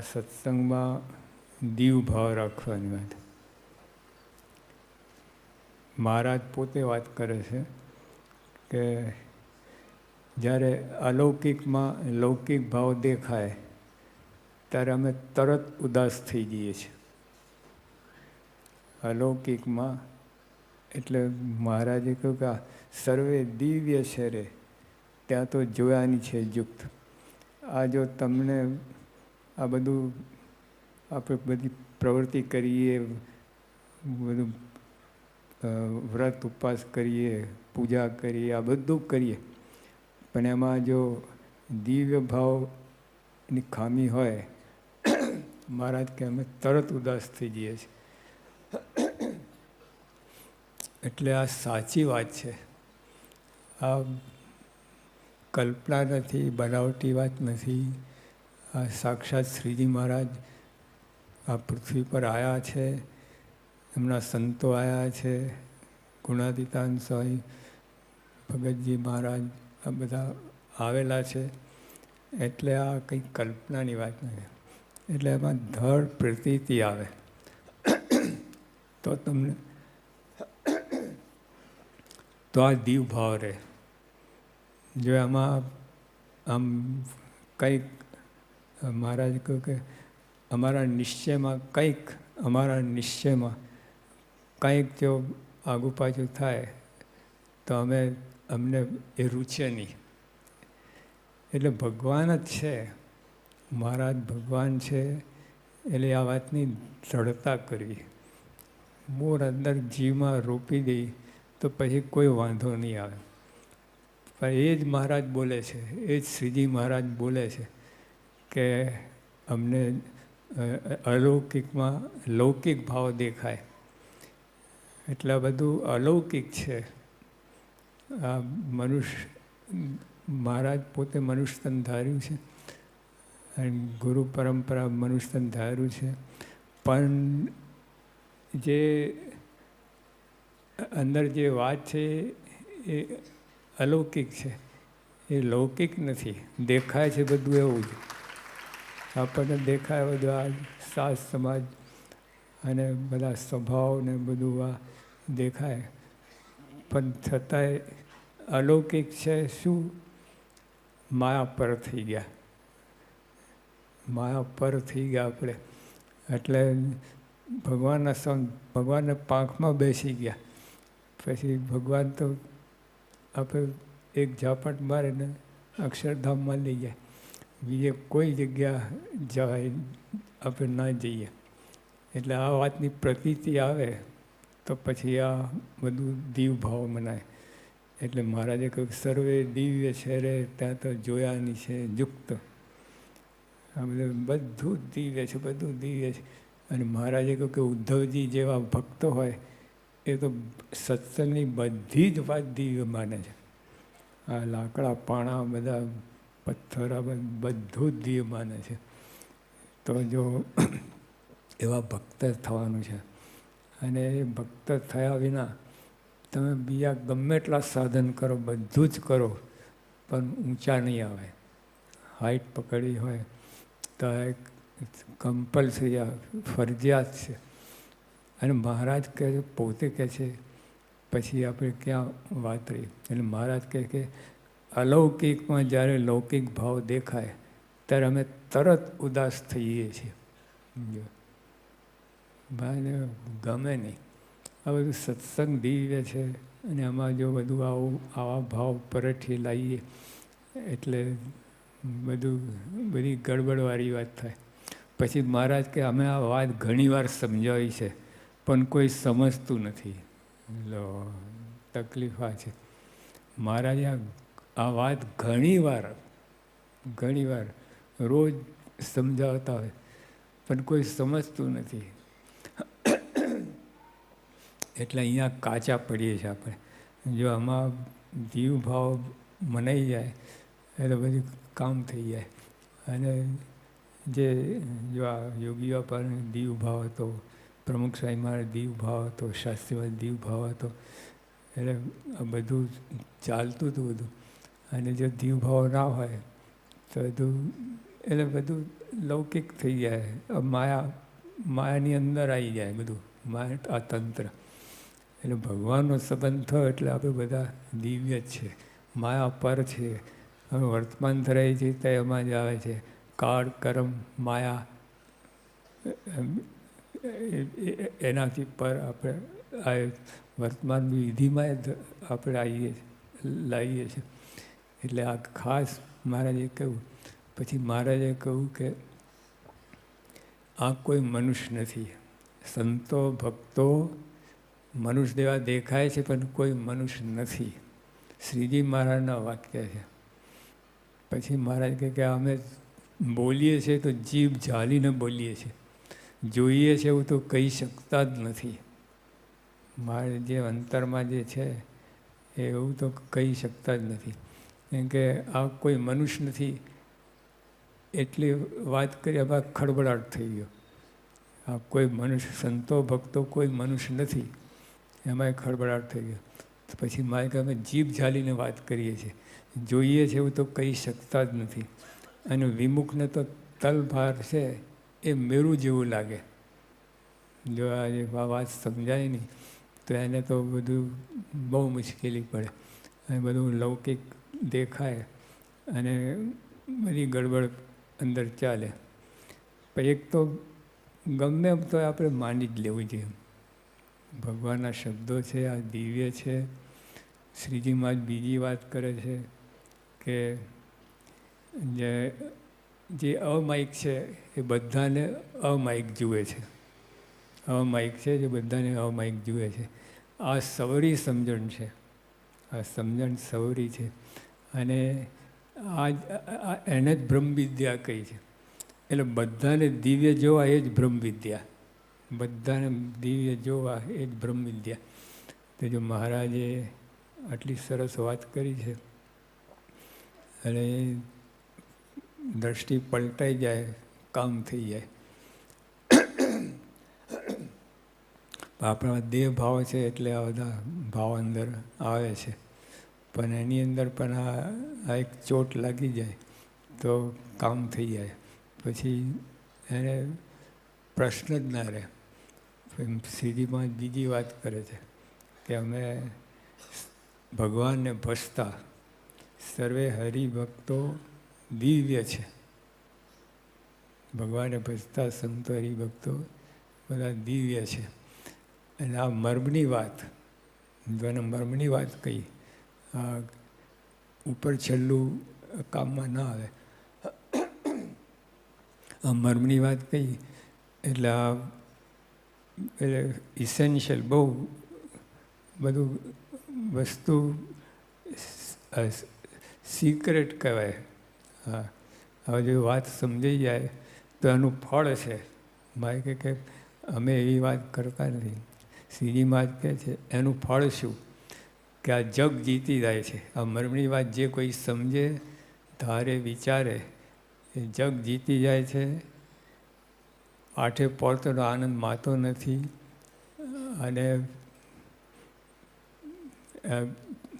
સત્સંગમાં દીવ ભાવ રાખવાની વાત. મહારાજ પોતે વાત કરે છે કે જ્યારે અલૌકિકમાં લૌકિક ભાવ દેખાય ત્યારે અમે તરત ઉદાસ થઈ જઈએ છીએ. અલૌકિકમાં એટલે મહારાજે કહ્યું કે સર્વે દિવ્ય છે રે, ત્યાં તો જોયાની છે યુક્ત. આ જો તમને આ બધું આપણે બધી પ્રવૃત્તિ કરીએ, બધું વ્રત ઉપવાસ કરીએ, પૂજા કરીએ, આ બધું કરીએ, પણ એમાં જો દિવ્ય ભાવની ખામી હોય, મહારાજ કે અમે તરત ઉદાસ થઈ જઈએ છીએ. એટલે આ સાચી વાત છે. આ કલ્પના નથી, બનાવટી વાત નથી. આ સાક્ષાત શ્રીજી મહારાજ આ પૃથ્વી પર આવ્યા છે, એમના સંતો આવ્યા છે, ગુણાતીતાન સ્વામી, ભગતજી મહારાજ, આ બધા આવેલા છે. એટલે આ કંઈ કલ્પનાની વાત નથી. એટલે એમાં ધડ પ્રતીતિ આવે તો તમને તો આ દીવ ભાવ રહે. જો એમાં આમ કંઈક મહારાજ કહ્યું કે અમારા નિશ્ચયમાં કંઈક જો આગુ પાછું થાય તો અમને એ રૂચે નહીં. એટલે ભગવાન જ છે, મહારાજ ભગવાન છે. એટલે આ વાતની દ્રઢતા કરવી. મોર અંદર જીવમાં રોપી દઈ તો પછી કોઈ વાંધો નહીં આવે. પણ એ જ મહારાજ બોલે છે, એ જ શ્રીજી મહારાજ બોલે છે કે અમને અલૌકિકમાં લૌકિક ભાવ દેખાય. એટલે બધું અલૌકિક છે. આ મહારાજ પોતે મનુષ્ય તન ધાર્યું છે અને ગુરુ પરંપરા મનુષ્ય તન ધાર્યું છે. પણ જે અંદર જે વાત છે એ અલૌકિક છે, એ લૌકિક નથી. દેખાય છે બધું એવું જ આપણને દેખાય, બધું આ સાજ સમાજ અને બધા સ્વભાવ ને બધું આ દેખાય, પણ છતાંય અલૌકિક છે. શું? માયા પર થઈ ગયા. માયા પર થઈ ગયા આપણે. એટલે ભગવાનના પાંખમાં બેસી ગયા. પછી ભગવાન તો આપણે એક ઝાપટ મારે ને અક્ષરધામમાં લઈ જાય. બીજે કોઈ જગ્યા જવાય આપણે ના જઈએ. એટલે આ વાતની પ્રતીતિ આવે તો પછી આ બધું દીવ ભાવ મનાય. એટલે મહારાજે કહ્યું સર્વે દિવ્ય છે રે, ત્યાં તો જોયાની છે યુક્ત. આ બધું દિવ્ય છે, બધું દિવ્ય છે. અને મહારાજે કહ્યું કે ઉદ્ધવજી જેવા ભક્તો હોય એ તો સત્સંગની બધી જ વાત દિવ્ય માને છે. આ લાકડા પાણા બધા પથ્થર બધું જ દિવ્ય માને છે. તો જો એવા ભક્ત થવાનું છે. અને એ ભક્ત થયા વિના તમે બીજા ગમે એટલા સાધન કરો, બધું જ કરો, પણ ઊંચા નહીં આવે. હાઈટ પકડવી હોય તો એક કમ્પલસરી ફરજિયાત છે. અને મહારાજ કહે છે, પોતે કહે છે, પછી આપણે ક્યાં વાત રહી. એટલે મહારાજ કહે કે અલૌકિકમાં જ્યારે લૌકિક ભાવ દેખાય ત્યારે અમે તરત ઉદાસ થઈએ છીએ. ભાઈને ગમે નહીં. આ બધું સત્સંગ દિવ્ય છે અને આમાં જો બધું આવા ભાવ પરથી લાવીએ એટલે બધી ગડબડવાળી વાત થાય. પછી મહારાજ કે અમે આ વાત ઘણીવાર સમજાવી છે પણ કોઈ સમજતું નથી. લો તકલીફ આ છે. મહારાજે આ વાત ઘણીવાર રોજ સમજાવતા હોય પણ કોઈ સમજતું નથી. એટલે અહીંયા કાચા પડીએ છીએ આપણે. જો આમાં જીવ ભાવ મનાઈ જાય એટલે બધું કામ થઈ જાય. અને જો આ યોગીઓ પર દીવ ભાવ હતો, પ્રમુખ સ્વામી મારે દીવ ભાવ હતો, શાસ્ત્રીમાં દીવ ભાવ હતો. એટલે આ બધું ચાલતું હતું બધું. અને જો દીવ ભાવ ના હોય તો બધું એટલે બધું લૌકિક થઈ જાય, માયાની અંદર આવી જાય બધું, માયા આ તંત્ર. એટલે ભગવાનનો સંબંધ થયો એટલે આપણે બધા દિવ્ય જ છે, માયા પર છે. હવે વર્તમાન ધરાય છે તો એમાં જ આવે છે કાળ, કર્મ, માયા, એનાથી પર આપણે આ વર્તમાન વિધિમાં આપણે લાવીએ છીએ. એટલે આ ખાસ મહારાજે કહ્યું. પછી મહારાજે કહ્યું કે આ કોઈ મનુષ્ય નથી, સંતો ભક્તો મનુષ્ય જેવા દેખાય છે પણ કોઈ મનુષ્ય નથી. શ્રીજી મહારાજના વાક્ય છે. પછી મહારાજ કહે કે અમે બોલીએ છીએ તો જીભ ઝાલીને બોલીએ છીએ, જોઈએ છે એવું તો કહી શકતા જ નથી. મારે જે અંતરમાં જે છે એવું તો કહી શકતા જ નથી. કેમ કે આ કોઈ મનુષ્ય નથી એટલી વાત કરી, એમાં ખળબળાટ થઈ ગયો. આ કોઈ મનુષ્ય, સંતો ભક્તો કોઈ મનુષ્ય નથી, એમાંય ખળબળાટ થઈ ગયો. પછી મારે કે અમે જીભ ઝાલીને વાત કરીએ છીએ, જોઈએ છે એવું તો કહી શકતા જ નથી. અને વિમુખને તો તલભાર છે એ મેરું જેવું લાગે. જો આ વાત સમજાય નહીં તો એને તો બધું બહુ મુશ્કેલી પડે, અને બધું લૌકિક દેખાય અને બધી ગડબડ અંદર ચાલે. પણ એક તો ગમે એમ તો આપણે માની જ લેવું જોઈએ. ભગવાનના શબ્દો છે, આ દિવ્ય છે. શ્રીજીમાં જ બીજી વાત કરે છે કે જે અમાયિક છે એ બધાને અમાયિક જુએ છે. અમાયિક છે જે બધાને અમાયિક જુએ છે. આ સવરી સમજણ છે, આ સમજણ સવરી છે. અને એને જ બ્રહ્મવિદ્યા કહી છે. એટલે બધાને દિવ્ય જોવા એ જ બ્રહ્મવિદ્યા, બધાને દિવ્ય જોવા એ જ બ્રહ્મવિદ્યા. તો જો મહારાજે આટલી સરસ વાત કરી છે અને દ્રષ્ટિ પલટાઈ જાય, કામ થઈ જાય. આપણા દેહ ભાવ છે એટલે આ બધા ભાવ અંદર આવે છે. પણ એની અંદર પણ આ એક ચોટ લાગી જાય તો કામ થઈ જાય. પછી એને પ્રશ્ન જ ના રહે. શ્રીજીમાં બીજી વાત કરે છે કે અમે ભગવાનને ભજતા સર્વે હરિભક્તો દિવ્ય છે. ભગવાનને ભજતા સંતો હરિભક્તો બધા દિવ્ય છે. અને આ મર્મની વાત, જો એને મર્મની વાત કહી, આ ઉપર છેલ્લું કામમાં ના આવે. આ મર્મની વાત કહી એટલે આ એટલે ઇસેન્શિયલ બહુ બધું વસ્તુ સિક્રેટ કહેવાય. હા, હવે જો વાત સમજાઈ જાય તો એનું ફળ છે. મારે કે અમે એવી વાત કરતા નથી. શ્રીજીમાં જ કહે છે એનું ફળ શું કે આ જગ જીતી જાય છે. આ મર્મની વાત જે કોઈ સમજે, ધારે, વિચારે એ જગ જીતી જાય છે. આઠે પોરતોનો આનંદ માતો નથી. અને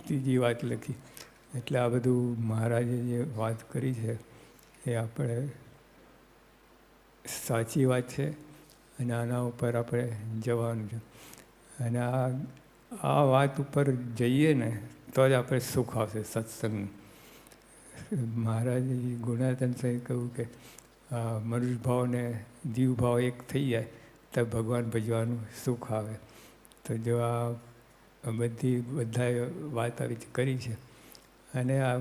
ત્રીજી વાત લખી. એટલે આ બધું મહારાજે જે વાત કરી છે એ આપણે સાચી વાત છે અને આના ઉપર આપણે જવાનું છે. અને આ વાત ઉપર જઈએ ને તો જ આપણે સુખ આવશે સત્સંગનું. મહારાજે ગુણાતન સાહેબ કહ્યું કે મનુષ્ય ભાવ ને જીવ ભાવ એક થઈ જાય તો ભગવાન ભજવાનું સુખ આવે. તો જો આ બધાએ વાત આવી કરી છે. અને આ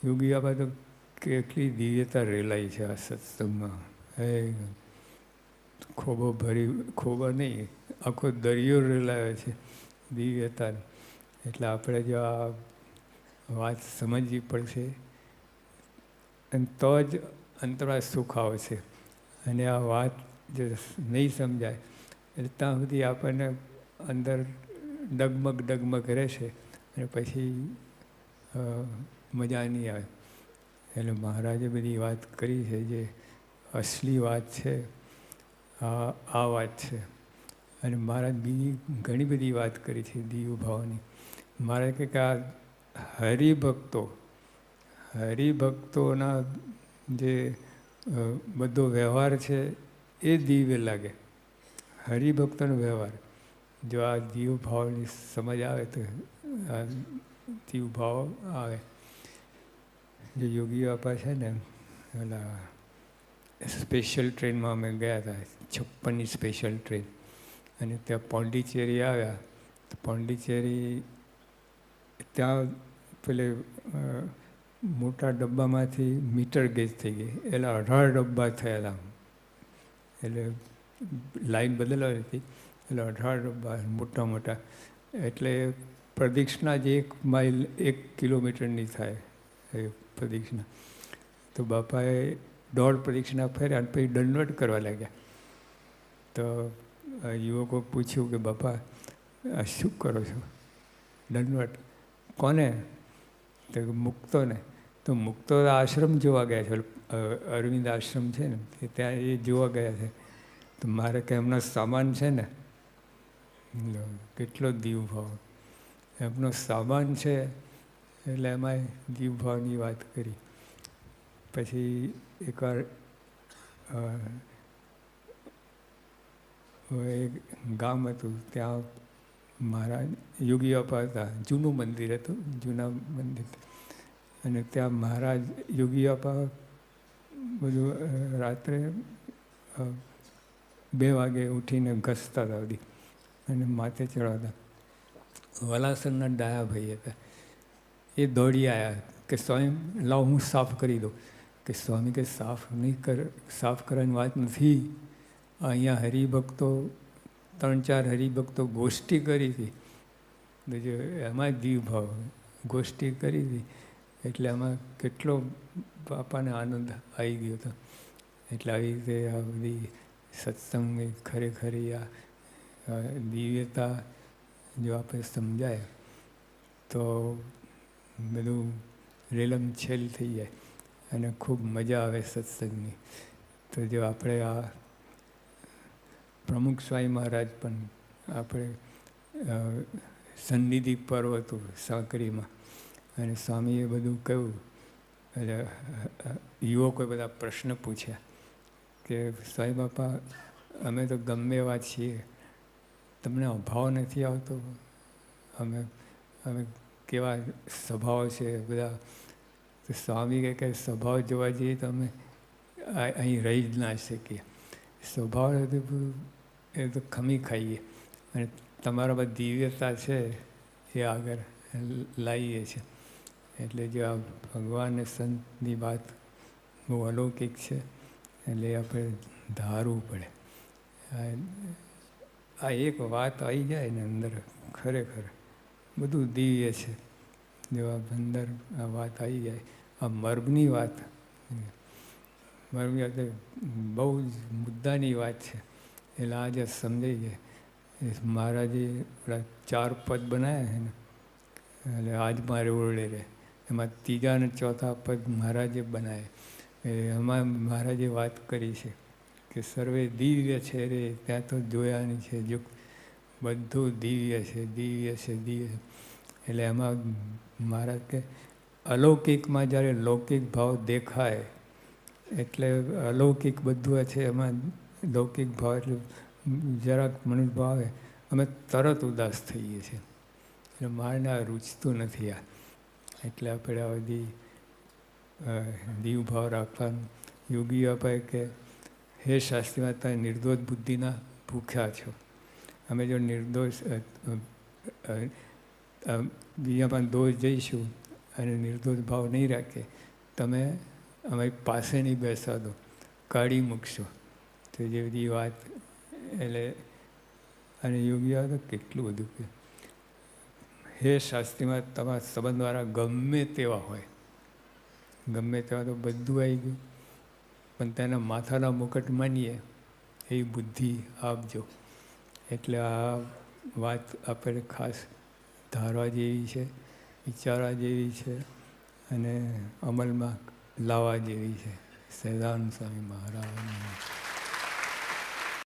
યોગીઓમાં તો કેટલી દિવ્યતા રેલાઈ છે આ સત્સંગમાં. ખોબો ભરી, ખોબો નહીં, આખો દરિયો રેલાયો છે દિવ્યતા. એટલે આપણે જો આ વાત સમજવી પડશે અને તો જ અંતરમાં સુખ આવશે. અને આ વાત જો નહીં સમજાય એટલે ત્યાં સુધી આપણને અંદર ડગમગ રહેશે અને પછી મજા નહીં આવે. એટલે મહારાજે બધી વાત કરી છે જે અસલી વાત છે આ વાત છે. અને મહારાજ બીજી ઘણી બધી વાત કરી છે દીવ ભાવની. મહારાજ કહે કે આ હરિભક્તોના જે બધો વ્યવહાર છે એ દિવ્ય લાગે. હરિભક્તનો વ્યવહાર જો આ જીવ ભાવની સમજ આવે તો આ જીવ ભાવ આવે. જે યોગી બાપા છે ને ઓલા સ્પેશિયલ ટ્રેનમાં અમે ગયા હતા, 56ની સ્પેશિયલ ટ્રેન, અને ત્યાં પોંડિચેરી આવ્યા. તો પોંડિચેરી ત્યાં પેલે મોટા ડબ્બામાંથી મીટર ગેજ થઈ ગઈ, એટલે 18 ડબ્બા થયેલા. એટલે લાઈન બદલાવી હતી, એટલે 18 ડબ્બા મોટા મોટા. એટલે પ્રદક્ષિણા જ 1 માઇલ 1 કિલોમીટરની થાય એ પ્રદક્ષિણા. તો બાપાએ 1.5 પ્રદક્ષિણા ફર્યા અને પછી દંડવત કરવા લાગ્યા. તો યુવકો પૂછ્યું કે બાપા આ શું કરો છો દંડવત? કોને? તો મુક્તોને. તો મુક્તો આશ્રમ જોવા ગયા છે, અરવિંદ આશ્રમ છે ને ત્યાં એ જોવા ગયા છે. તો મારે કે એમનો સામાન છે ને, કેટલો દીવભાવ, એમનો સામાન છે એટલે એમાં દીવભાવની વાત કરી. પછી એકવાર એક ગામ હતું, ત્યાં મહારાજ યોગી બાપા હતા. જૂનું મંદિર હતું, જૂના મંદિર. અને ત્યાં મહારાજ યોગી બાપા બધું રાત્રે 2 વાગે ઉઠીને ઘસતા હતા બધી અને માથે ચડાવતા. વલાસરના ડાયાભાઈ હતા, એ દોડી આવ્યા કે સ્વામી લાવ હું સાફ કરી દઉં. કે સ્વામી કે સાફ નહીં સાફ કરવાની વાત નથી. અહીંયા હરિભક્તો 3-4 હરિભક્તો ગોષ્ઠી કરી હતી, એમાં દીવભાવ ગોષ્ઠી કરી હતી. એટલે આમાં કેટલો બાપાને આનંદ આવી ગયો હતો. એટલે આવી રીતે આ બધી સત્સંગ ખરેખર આ દિવ્યતા જો આપણે સમજાય તો બધું રેલમછેલ થઈ જાય અને ખૂબ મજા આવે સત્સંગની. તો જો આપણે આ પ્રમુખ સ્વામી મહારાજ પણ આપણે સન્નિધિ પર્વ હતું સાંકરીમાં, અને સ્વામીએ બધું કહ્યું. એટલે યુવકોએ બધા પ્રશ્ન પૂછ્યા કે સ્વામી બાપા અમે તો ગમે એવા છીએ, તમને અભાવ નથી આવતો? અમે કેવા સ્વભાવ છે બધા? તો સ્વામી કહે સ્વભાવ જોવા જઈએ તો અમે અહીં રહી જ ના શકીએ. સ્વભાવ એ તો ખમી ખાઈએ, અને તમારામાં દિવ્યતા છે એ આગળ લાવીએ છીએ. એટલે જો આ ભગવાન અને સંતની વાત બહુ અલૌકિક છે, એટલે આપણે ધારવું પડે. આ એક વાત આવી જાય ને અંદર, ખરેખર બધું દિવ્ય છે. જો આ અંદર આ વાત આવી જાય, આ મર્મની વાત, મર્મની વાત બહુ જ મુદ્દાની વાત છે. એટલે આજે સમજાઈ જાય. મહારાજે પેલા 4 પદ બનાવ્યા છે ને, એટલે આજ મારે ઓરડે રહે, એમાં 3જા અને 4થા પદ મહારાજે બનાવે. એમાં મહારાજે વાત કરી છે કે સર્વે દિવ્ય છે રે ત્યાં તો જોયાની છે જો, બધું દિવ્ય છે, દિવ્ય છે, દિવ્ય. એટલે એમાં મહારાજ કે અલૌકિકમાં જ્યારે લૌકિક ભાવ દેખાય એટલે અલૌકિક બધું છે, એમાં લૌકિક ભાવ એટલે જરાક મનુષ્ય ભાવ આવે અમે તરત ઉદાસ થઈએ છીએ. એટલે મારને આ રૂચતું નથી આ. એટલે આપણે આ બધી દીવભાવ રાખવાનું. યોગી બાપાએ કે હે શાસ્ત્રીમાં તમે નિર્દોષ બુદ્ધિના ભૂખ્યા છો. અમે જો નિર્દોષ બીજા પણ દોષ જઈશું અને નિર્દોષ ભાવ નહીં રાખે, તમે અમારી પાસે નહીં બેસવા દો, કાઢી મૂકશો. તો જે બધી વાત એટલે અને યોગી બાપા કેટલું બધું કે હે શાસ્ત્રીમાં તમારા સંબંધવાળા ગમે તેવા હોય, ગમે તેવા તો બધું આવી ગયું, પણ તેના માથાના મુકટ માનીએ એવી બુદ્ધિ આપજો. એટલે આ વાત આપણે ખાસ ધારવા જેવી છે, વિચારવા જેવી છે અને અમલમાં લાવવા જેવી છે. સહજાનંદ સ્વામી મહારાજ.